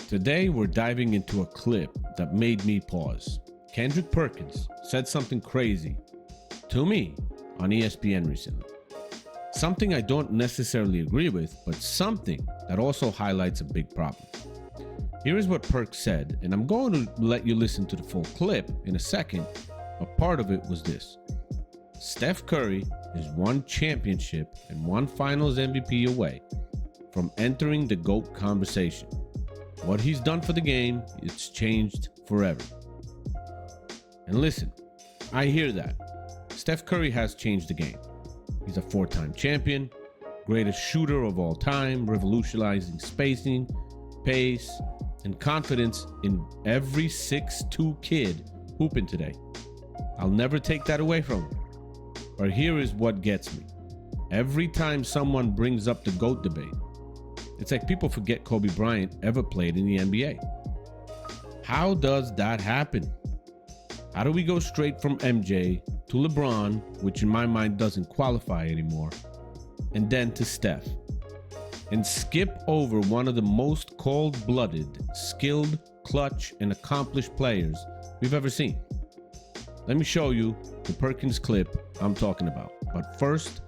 Today, we're diving into a clip that made me pause. Kendrick Perkins said something crazy to me on ESPN recently. Something I don't necessarily agree with, but something that also highlights a big problem. Here is what Perk said, and I'm going to let you listen to the full clip in a second, but part of it was this. Steph Curry is one championship and one finals MVP away from entering the GOAT conversation. What he's done for the game, it's changed forever. And listen, I hear that. Steph Curry has changed the game. He's a four-time champion, greatest shooter of all time, revolutionizing spacing, pace, and confidence in every 6'2" kid hooping today. I'll never take that away from him. But here is what gets me. Every time someone brings up the GOAT debate, it's like people forget Kobe Bryant ever played in the NBA. How does that happen? How do we go straight from MJ to LeBron, which in my mind doesn't qualify anymore, and then to Steph, and skip over one of the most cold-blooded, skilled, clutch, and accomplished players we've ever seen? Let me show you the Perkins clip I'm talking about. But first,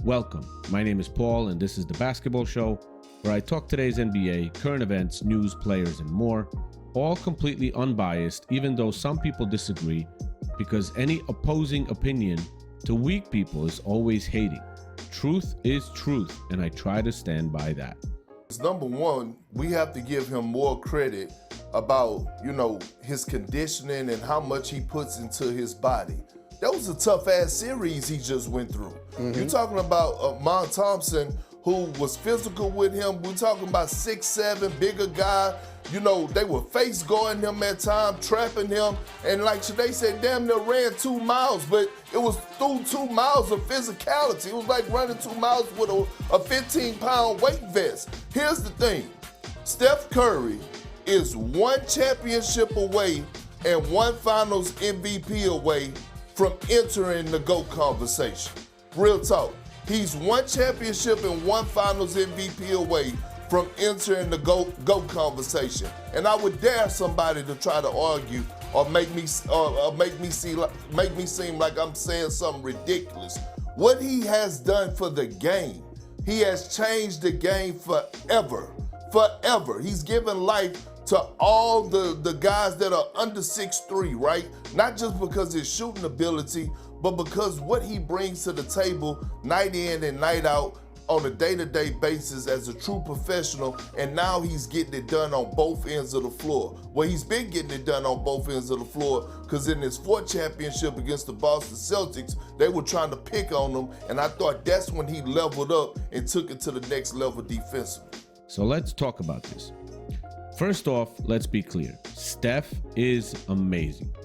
welcome. My name is Paul, and this is the Basketball Show, where I talk today's NBA, current events, news, players, and more, all completely unbiased, even though some people disagree, because any opposing opinion to weak people is always hating. Truth is truth, and I try to stand by that. Number one, we have to give him more credit about, his conditioning and how much he puts into his body. That was a tough-ass series he just went through. You're talking about Mon Thompson, who was physical with him. We're talking about 6'7", bigger guy. They were face guarding him at times, trapping him. And like they said, damn near ran 2 miles, but it was through 2 miles of physicality. It was like running 2 miles with a 15-pound weight vest. Here's the thing. Steph Curry is one championship away and one finals MVP away from entering the GOAT conversation. Real talk. He's one championship and one finals MVP away from entering the GOAT conversation. And I would dare somebody to try to argue or make me seem like I'm saying something ridiculous. What he has done for the game, he has changed the game forever. Forever. He's given life to all the guys that are under 6'3", right? Not just because his shooting ability, but because what he brings to the table night in and night out on a day-to-day basis as a true professional, and now he's getting it done on both ends of the floor. Well, he's been getting it done on both ends of the floor because in his fourth championship against the Boston Celtics, they were trying to pick on him, and I thought that's when he leveled up and took it to the next level defensively. So let's talk about this. First off, let's be clear. Steph is amazing.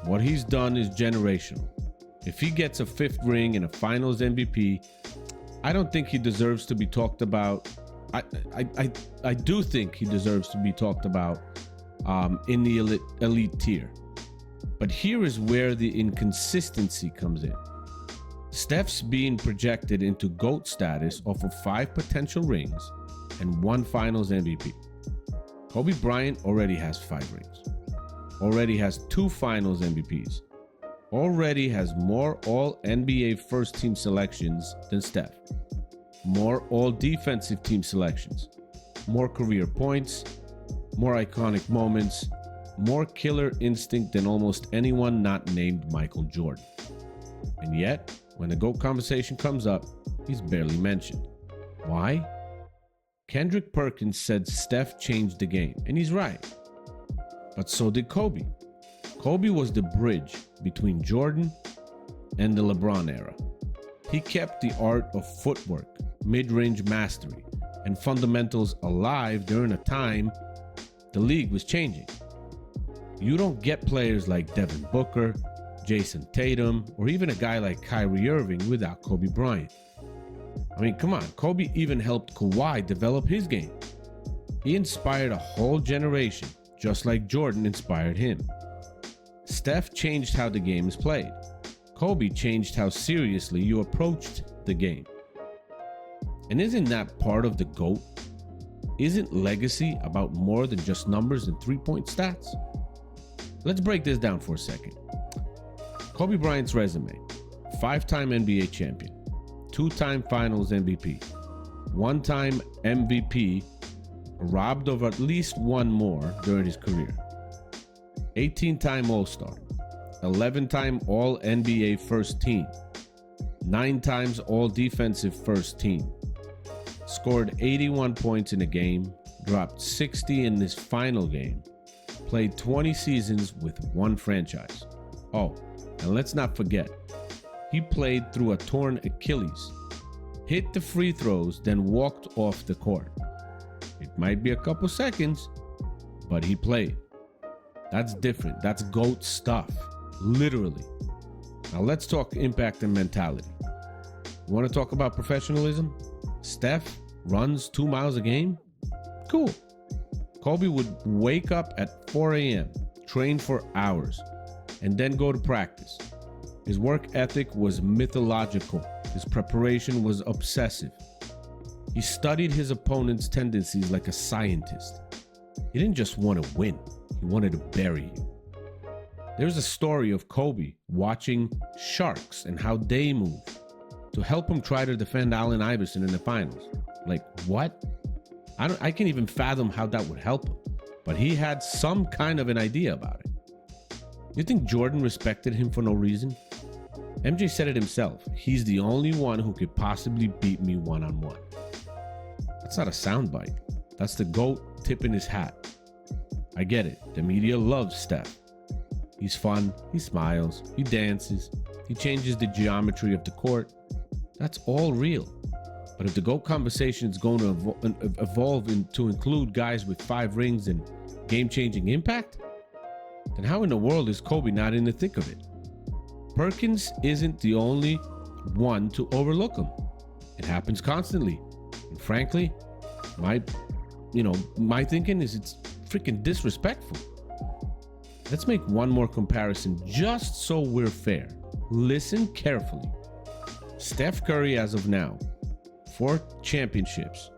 What he's done is generational. If he gets a 5th ring and a finals MVP, I don't think he deserves to be talked about. I do think he deserves to be talked about in the elite tier. But here is where the inconsistency comes in. Steph's being projected into GOAT status off of 5 potential rings and 1 finals MVP. Kobe Bryant already has 5 rings, already has 2 finals MVPs, already has more all-NBA first-team selections than Steph, more all-defensive team selections, more career points, more iconic moments, more killer instinct than almost anyone not named Michael Jordan. And yet, when the GOAT conversation comes up, he's barely mentioned. Why? Kendrick Perkins said Steph changed the game, and he's right. But so did Kobe. Kobe was the bridge between Jordan and the LeBron era. He kept the art of footwork, mid-range mastery, and fundamentals alive during a time the league was changing. You don't get players like Devin Booker, Jason Tatum, or even a guy like Kyrie Irving without Kobe Bryant. I mean, come on, Kobe even helped Kawhi develop his game. He inspired a whole generation, just like Jordan inspired him. Steph changed how the game is played. Kobe changed how seriously you approached the game. And isn't that part of the GOAT? Isn't legacy about more than just numbers and three-point stats? Let's break this down for a second. Kobe Bryant's resume: 5-time NBA champion, 2-time finals MVP, 1-time MVP, robbed of at least one more during his career, 18-time All-Star, 11-time All-NBA first team, 9 times All-Defensive first team, scored 81 points in a game, dropped 60 in this final game, played 20 seasons with one franchise. Oh, and let's not forget, he played through a torn Achilles, hit the free throws, then walked off the court. It might be a couple seconds, but he played. That's different. That's GOAT stuff, literally. Now let's talk impact and mentality. You want to talk about professionalism? Steph runs 2 miles a game? Cool. Kobe would wake up at 4 a.m., train for hours, and then go to practice. His work ethic was mythological. His preparation was obsessive. He studied his opponent's tendencies like a scientist. He didn't just want to win, he wanted to bury you. There's a story of Kobe watching sharks and how they move to help him try to defend Allen Iverson in the finals. Like, what? I can't even fathom how that would help him, but he had some kind of an idea about it. You think Jordan respected him for no reason? MJ said it himself. He's the only one who could possibly beat me one-on-one. That's not a soundbite. That's the GOAT tipping his hat. I get it. The media loves Steph. He's fun. He smiles. He dances. He changes the geometry of the court. That's all real. But if the GOAT conversation is going to evolve to include guys with 5 rings and game-changing impact, then how in the world is Kobe not in the thick of it? Perkins isn't the only one to overlook him. It happens constantly. And frankly, my thinking is it's freaking disrespectful. Let's make one more comparison just so we're fair. Listen carefully. Steph Curry as of now, 4 championships,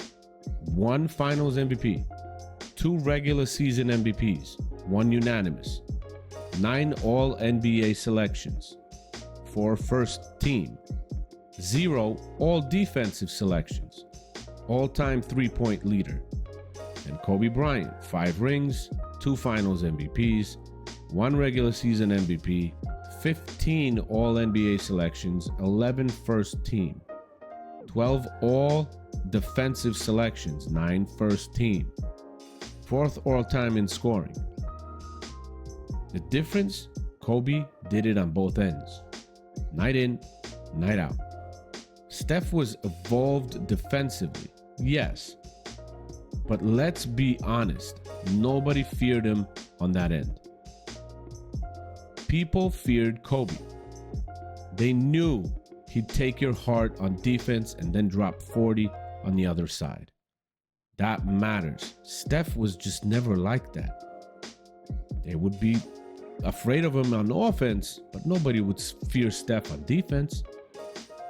1 finals MVP, 2 regular season MVPs, 1 unanimous, 9 all-NBA selections, 4 first team, 0 all-defensive selections, all-time 3-point leader. And Kobe Bryant, 5 rings, 2 finals MVPs, 1 regular season MVP, 15 all-NBA selections, 11 first team, 12 all-defensive selections, 9 first team, 4th all-time in scoring. The difference, Kobe did it on both ends. Night in, night out. Steph was evolved defensively, yes. But let's be honest, nobody feared him on that end. People feared Kobe. They knew he'd take your heart on defense and then drop 40 on the other side. That matters. Steph was just never like that. They would be afraid of him on offense, but nobody would fear Steph on defense.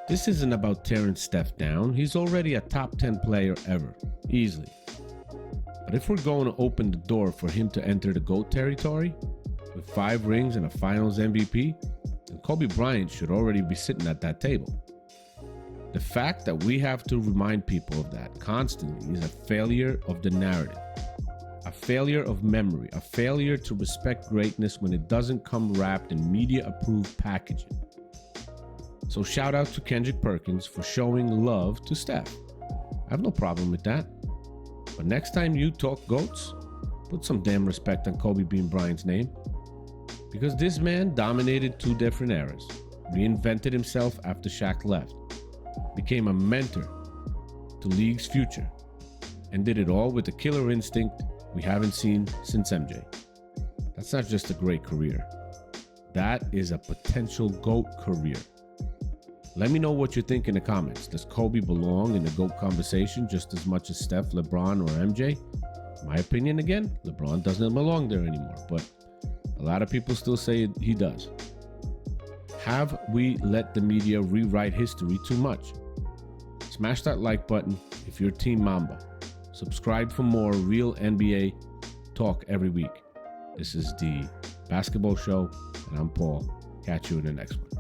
This isn't about tearing Steph down. He's already a top 10 player ever, easily. But if we're going to open the door for him to enter the GOAT territory with 5 rings and a finals MVP, then Kobe Bryant should already be sitting at that table. The fact that we have to remind people of that constantly is a failure of the narrative, a failure of memory, a failure to respect greatness when it doesn't come wrapped in media-approved packaging. So shout out to Kendrick Perkins for showing love to Steph. I have no problem with that. But next time you talk GOATs, put some damn respect on Kobe Bean Bryant's name. Because this man dominated 2 different eras, reinvented himself after Shaq left, became a mentor to league's future, and did it all with a killer instinct we haven't seen since MJ. That's not just a great career. That is a potential GOAT career. Let me know what you think in the comments. Does Kobe belong in the GOAT conversation just as much as Steph, LeBron, or MJ? My opinion again, LeBron doesn't belong there anymore, but a lot of people still say he does. Have we let the media rewrite history too much? Smash that like button if you're Team Mamba. Subscribe for more real NBA talk every week. This is the Basketball Show, and I'm Paul. Catch you in the next one.